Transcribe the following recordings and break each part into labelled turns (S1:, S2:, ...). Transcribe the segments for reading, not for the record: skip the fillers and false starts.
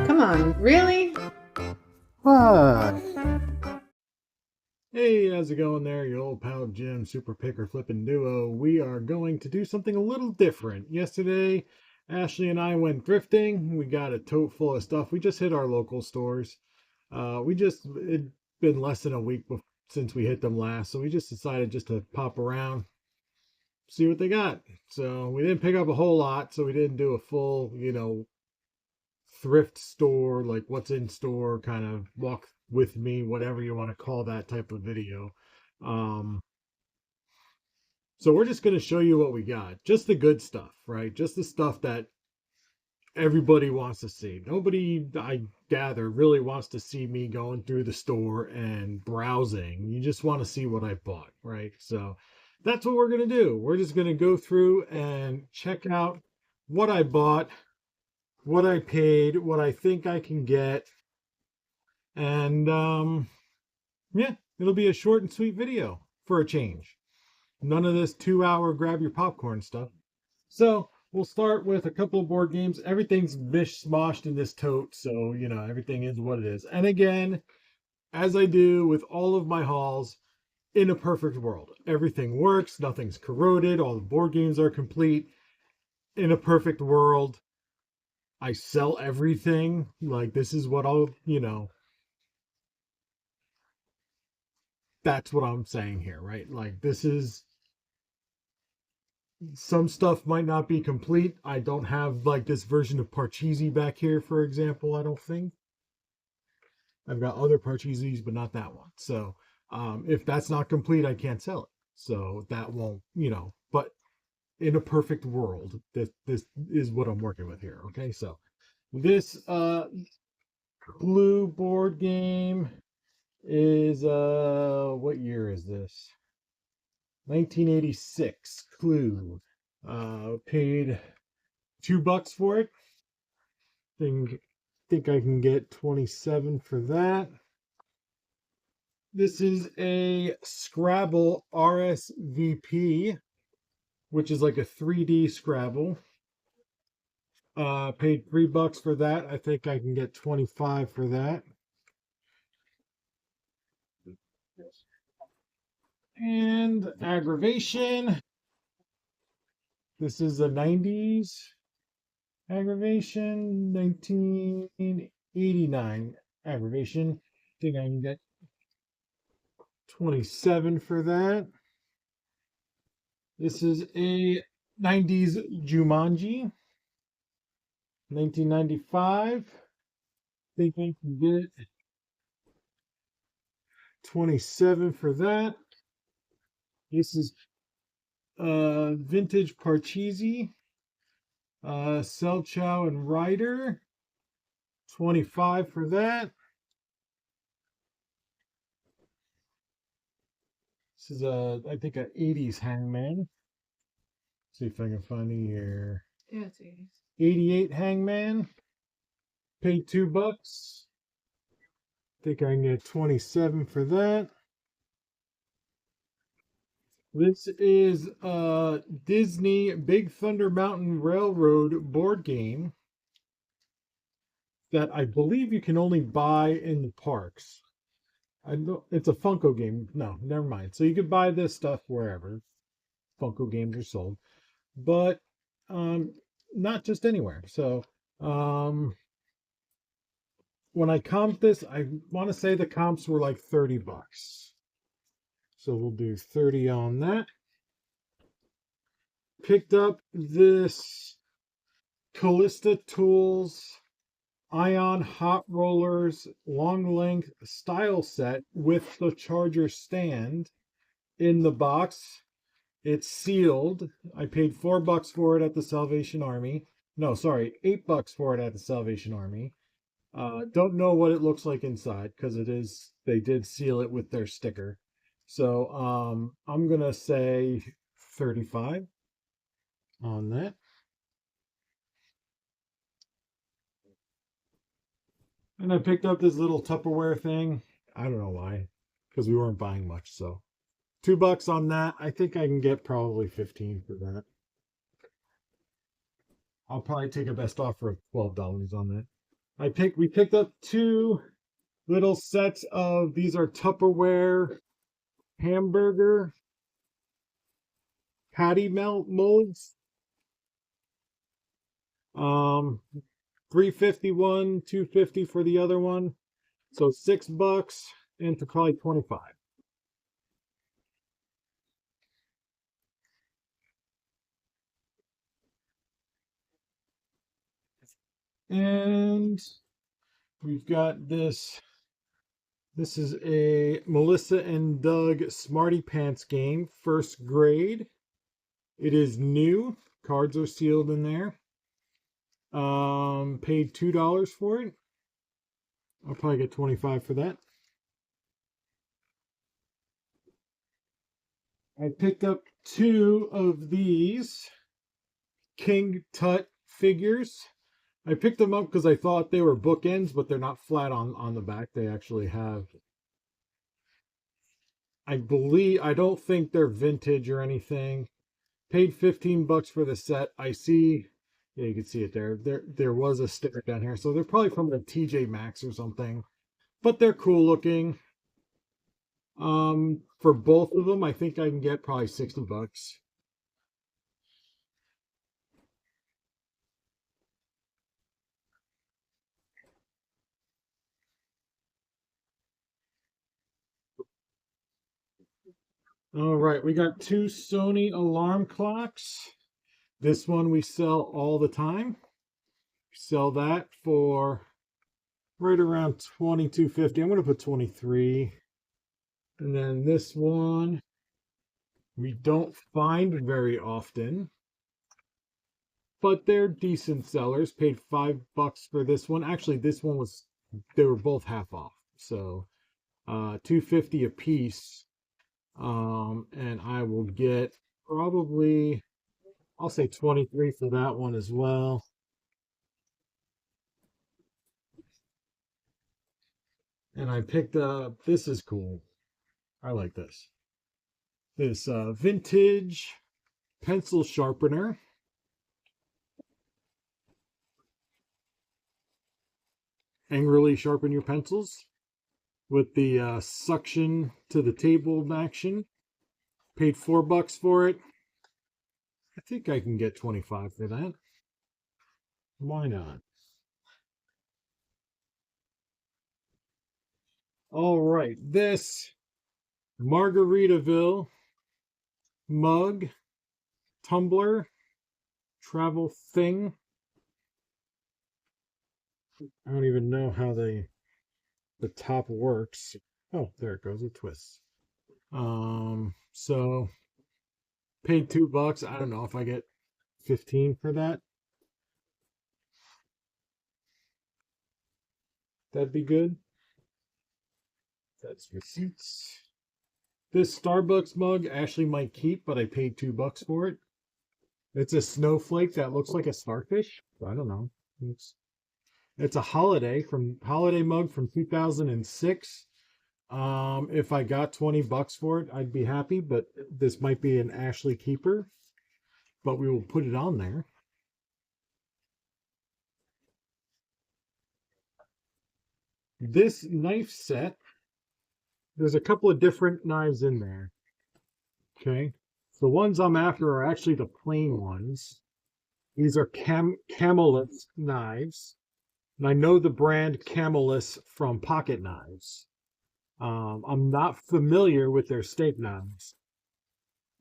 S1: Come on, really?
S2: What?
S3: Hey, how's it going there? Your old pal Jim, Super Picker Flippin' Duo. We are going to do something a little different. Yesterday, Ashley and I went thrifting. We got a tote full of stuff. We just hit our local stores. It'd been less than a week since we hit them last, so we just decided just to pop around, see what they got. So we didn't pick up a whole lot, so we didn't do a full, thrift store, like what's in store, kind of walk with me, whatever you want to call that type of video. Um, so we're just going to show you what we got, just the good stuff, right? Just the stuff that everybody wants to see. Nobody, I gather, really wants to see me going through the store and browsing. You just want to see what I bought, right? So that's what we're going to do. We're just going to go through and check out what I bought, what I paid, what I think I can get. And yeah, it'll be a short and sweet video for a change. None of this 2 hour grab your popcorn stuff. So we'll start with a couple of board games. Everything's mishmashed in this tote, so everything is what it is. And again, as I do with all of my hauls, in a perfect world, everything works, nothing's corroded, all the board games are complete. In a perfect world, I sell everything. Like, this is what that's what I'm saying here, right? Like, this is, some stuff might not be complete. I don't have like this version of Parcheesi back here, for example. I don't think I've got other Parcheesis, but not that one. So if that's not complete, I can't sell it. So that won't, but in a perfect world, this is what I'm working with here. Okay, so this blue board game is what year is this? 1986. Clue. Paid $2 for it. Think I can get 27 for that. This is a Scrabble RSVP, which is like a 3D Scrabble. Paid $3 for that. I think I can get 25 for that. And Aggravation. This is a 90s Aggravation, 1989 Aggravation. Think I can get 27 for that. This is a 90s Jumanji, 1995. Think I can get 27 for that. This is vintage Parcheesi, Selchow and Ryder, 25 for that. This is I think a 80s Hangman. See if I can find a year.
S1: Yeah, it's 80s.
S3: 88 Hangman. Paid $2. Think I can get 27 for that. This is Disney Big Thunder Mountain Railroad board game that I believe you can only buy in the parks. I know it's a Funko game. No, never mind. So you could buy this stuff wherever Funko games are sold, but not just anywhere. So when I comped this, I want to say the comps were like $30. So we'll do 30 on that. Picked up this Callista Tools Ion Hot Rollers long length style set with the charger stand in the box. It's sealed. I paid $4 for it at the Salvation Army. No, sorry, $8 for it at the Salvation Army. Don't know what it looks like inside because they did seal it with their sticker. So I'm gonna say 35 on that. And I picked up this little Tupperware thing. I don't know why, because we weren't buying much. So $2 on that. I think I can get probably 15 for that. I'll probably take a best offer of $12 on that. We picked up two little sets of these are Tupperware hamburger patty melt molds. 351, 250 for the other one. So $6 into probably 25. And we've got this. This is a Melissa and Doug Smarty Pants game, first grade. It is new. Cards are sealed in there. Paid $2 for it. I'll probably get 25 for that. I picked up two of these King Tut figures. I picked them up because I thought they were bookends, but they're not flat on the back. They actually have, I don't think they're vintage or anything. Paid $15 for the set. I see, yeah, you can see it there. There was a sticker down here, so they're probably from the TJ Maxx or something. But they're cool looking. For both of them, I think I can get probably $60. All right, we got two Sony alarm clocks. This one we sell all the time. We sell that for right around $22.50. I'm gonna put 23. And then this one we don't find very often, but they're decent sellers. Paid $5 for this one. Actually, this one was they were both half off. So 250 a piece. And I will get probably I'll say 23 for that one as well. And I picked up this is cool. I like this. This vintage pencil sharpener. Angrily sharpen your pencils with the suction to the table action. Paid $4 for it. I think I can get 25 for that. Why not? All right, this Margaritaville mug, tumbler, travel thing. I don't even know how the top works. Oh, there it goes. It twists. So paid $2. I don't know if I get 15 for that. That'd be good. That's receipts. This Starbucks mug Ashley might keep, but I paid $2 for it. It's a snowflake that looks like a starfish. I don't know. It's a holiday mug from 2006. If I got $20 for it, I'd be happy, but this might be an Ashley keeper. But we will put it on there. This knife set, there's a couple of different knives in there. Okay. The ones I'm after are actually the plain ones. These are Camelus knives. And I know the brand Camelus from pocket knives. I'm not familiar with their steak knives.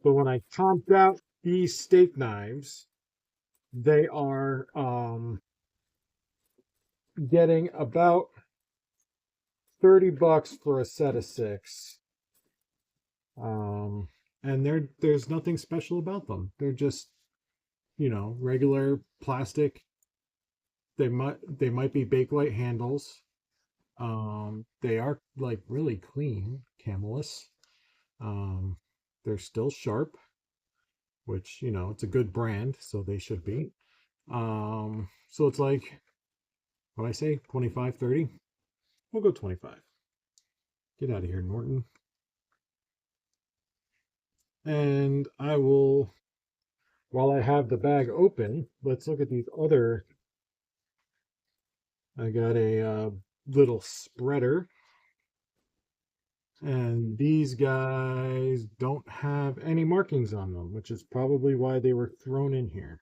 S3: But when I comped out these steak knives, they are getting about $30 for a set of 6. And there's nothing special about them. They're just, regular plastic. They might be Bakelite handles. They are like really clean, Camelus. They're still sharp, which, it's a good brand, so they should be. So it's like, what I say, 25, 30? We'll go 25. Get out of here, Norton. And I will while I have the bag open, let's look at these other. I got a little spreader, and these guys don't have any markings on them, which is probably why they were thrown in here.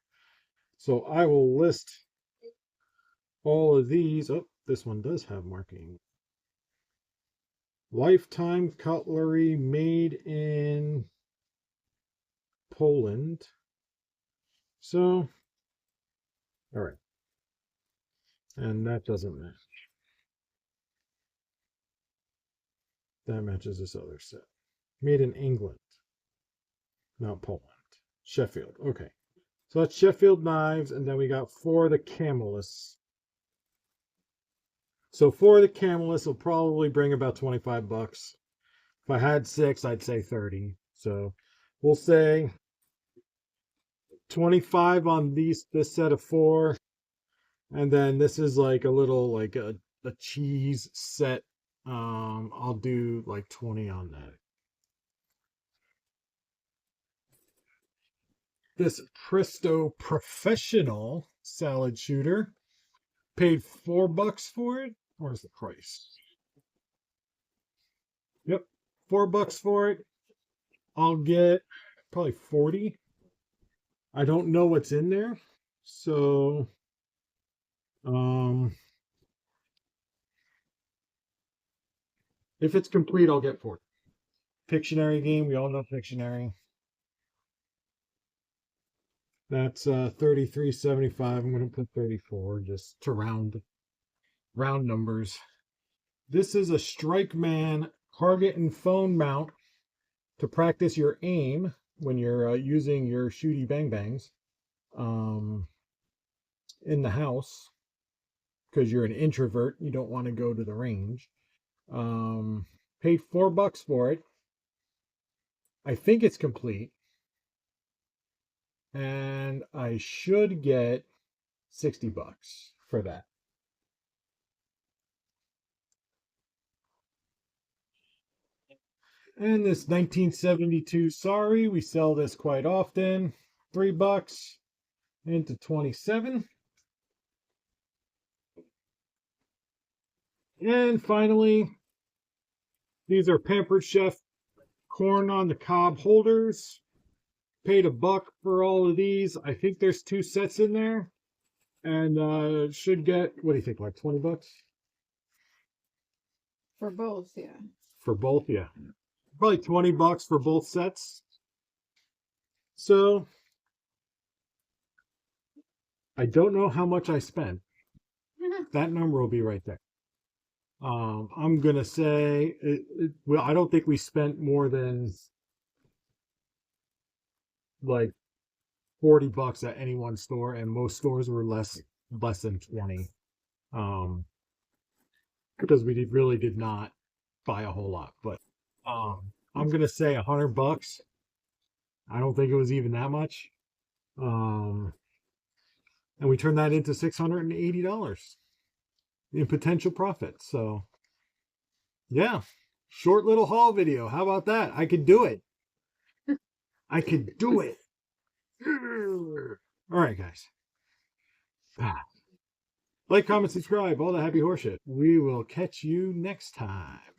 S3: So I will list all of these. Oh, this one does have marking. Lifetime cutlery made in Poland. So, all right. And that doesn't match. That matches this other set. Made in England, not Poland. Sheffield. Okay. So that's Sheffield knives, and then we got 4 of the Camelus. So 4 of the Camelus will probably bring about 25 bucks. If I had 6, I'd say 30. So we'll say 25 on this set of 4. And then this is like a little like a cheese set. I'll do like 20 on that. This Presto Professional salad shooter, paid $4 for it. Where's the price? Yep, $4 for it. I'll get probably 40. I don't know what's in there, so if it's complete, I'll get 40. Pictionary game, we all know Pictionary. That's 33.75. I'm gonna put 34 just to round numbers. This is a Strike Man target and phone mount to practice your aim when you're using your shooty bang bangs in the house, because you're an introvert, you don't want to go to the range. Paid $4 for it. I think it's complete, and I should get 60 bucks for that. And this 1972 Sorry, we sell this quite often. $3 into 27. And finally, these are Pampered Chef corn on the cob holders. Paid $1 for all of these. I think there's 2 sets in there. And should get, what do you think, like 20 bucks?
S1: For both, yeah.
S3: For both, yeah. Probably 20 bucks for both sets. So I don't know how much I spent. That number will be right there. I'm gonna say well, I don't think we spent more than like 40 bucks at any one store, and most stores were less than 20. Because we really did not buy a whole lot, but I'm gonna say 100 bucks. I don't think it was even that much. And we turned that into $680 in potential profit. So yeah, short little haul video. How about that? I could do it. I could do it. All right, guys. Like, comment, subscribe, all the happy horseshit. We will catch you next time.